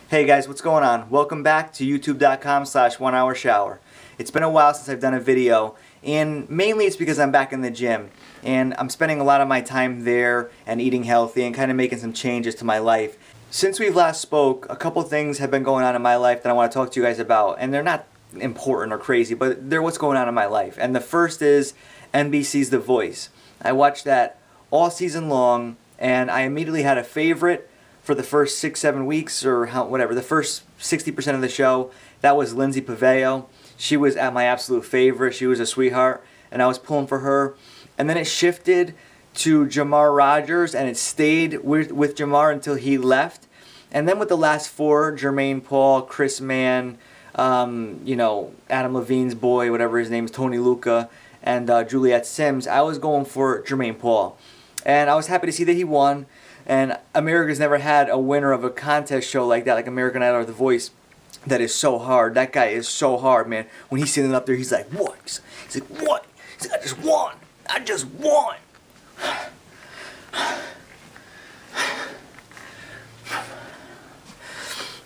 Hey guys, what's going on? Welcome back to youtube.com/1hourshower. It's been a while since I've done a video, and mainly it's because I'm back in the gym and I'm spending a lot of my time there and eating healthy and kind of making some changes to my life. Since we've last spoke, a couple things have been going on in my life that I want to talk to you guys about, and they're not important or crazy, but they're what's going on in my life. And the first is NBC's The Voice. I watched that all season long, and I immediately had a favorite for the first 6-7 weeks, or whatever, the first 60% of the show. That was Lindsay Paveo. She was at my absolute favorite. She was a sweetheart, and I was pulling for her. And then it shifted to Jamar Rogers, and it stayed with Jamar until he left. And then with the last four, Jermaine Paul, Chris Mann, Adam Levine's boy, whatever his name is, Tony Luca, and Juliette Sims, I was going for Jermaine Paul. And I was happy to see that he won. And America's never had a winner of a contest show like that, like American Idol or The Voice, that is so hard. That guy is so hard, man. When he's sitting up there, he's like, what? He's like, what? He's like, I just won. I just won.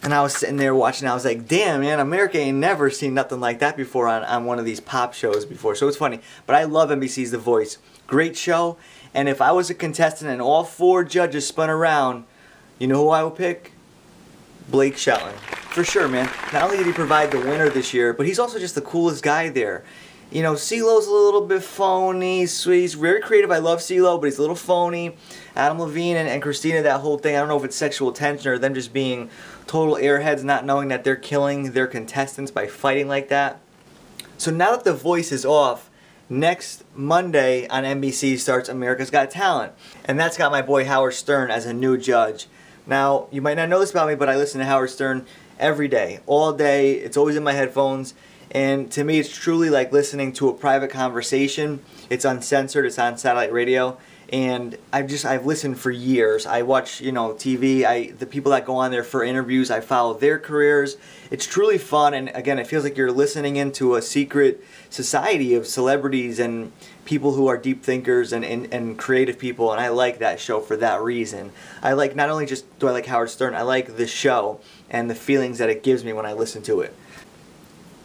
And I was sitting there watching, I was like, damn, man, America ain't never seen nothing like that before on one of these pop shows before. So it's funny. But I love NBC's The Voice. Great show. And if I was a contestant and all four judges spun around, you know who I would pick? Blake Shelton. For sure, man. Not only did he provide the winner this year, but he's also just the coolest guy there. You know, CeeLo's a little bit phony, sweet. He's very creative. I love CeeLo, but he's a little phony. Adam Levine and Christina, that whole thing, I don't know if it's sexual tension or them just being total airheads, not knowing that they're killing their contestants by fighting like that. So now that The Voice is off, next Monday on NBC starts America's Got Talent. And that's got my boy Howard Stern as a new judge. Now, you might not know this about me, but I listen to Howard Stern every day, all day. It's always in my headphones. And to me, it's truly like listening to a private conversation. It's uncensored. It's on satellite radio. And I've listened for years. I watch, TV. The people that go on there for interviews, I follow their careers. It's truly fun. And again, it feels like you're listening into a secret society of celebrities and people who are deep thinkers and creative people. And I like that show for that reason. I like, not only just do I like Howard Stern, I like the show and the feelings that it gives me when I listen to it.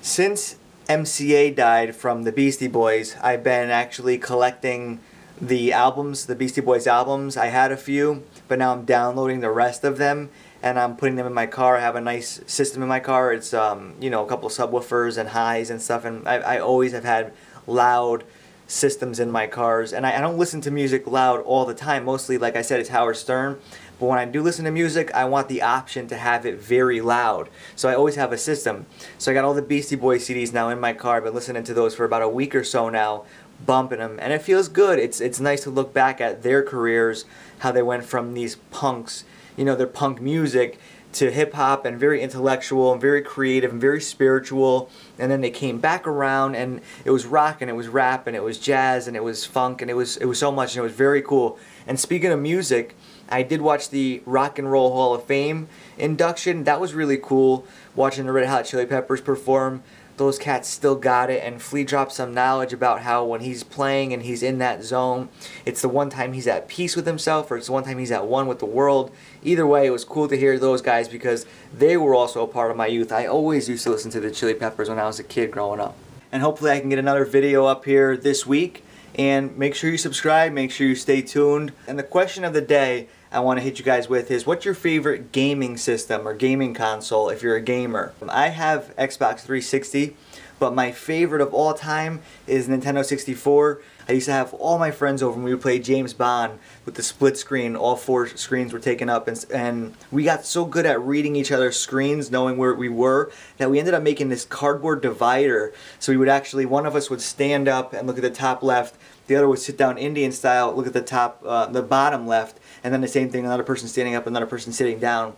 Since MCA died from the Beastie Boys, I've been actually collecting the albums, the Beastie Boys albums. I had a few, but now I'm downloading the rest of them and I'm putting them in my car. I have a nice system in my car. It's a couple subwoofers and highs and stuff, and I always have had loud systems in my cars, and I don't listen to music loud all the time. Mostly, like I said, it's Howard Stern. But when I do listen to music, I want the option to have it very loud. So I always have a system. So I got all the Beastie Boys CDs now in my car. I've been listening to those for about a week or so now, bumping them. And it feels good. It's nice to look back at their careers, how they went from these punks, their punk music, to hip-hop, and very intellectual and very creative and very spiritual. And then they came back around, and it was rock and it was rap and it was jazz and it was funk, and it was so much, and it was very cool. And speaking of music, I did watch the Rock and Roll Hall of Fame induction. That was really cool, watching the Red Hot Chili Peppers perform. Those cats still got it, and Flea dropped some knowledge about how when he's playing and he's in that zone, it's the one time he's at peace with himself, or it's the one time he's at one with the world. Either way, it was cool to hear those guys because they were also a part of my youth. I always used to listen to the Chili Peppers when I was a kid growing up. And hopefully I can get another video up here this week. And make sure you subscribe, make sure you stay tuned. And the question of the day I want to hit you guys with is, what's your favorite gaming system or gaming console if you're a gamer? I have Xbox 360, but my favorite of all time is Nintendo 64. I used to have all my friends over and we would play James Bond with the split screen. All four screens were taken up, and we got so good at reading each other's screens, knowing where we were, that we ended up making this cardboard divider. So we would actually, one of us would stand up and look at the top left, the other would sit down Indian style, look at the top, the bottom left, and then the same thing, another person standing up, another person sitting down.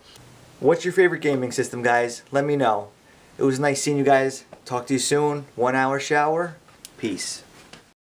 What's your favorite gaming system, guys? Let me know. It was nice seeing you guys. Talk to you soon. 1 hour shower. Peace.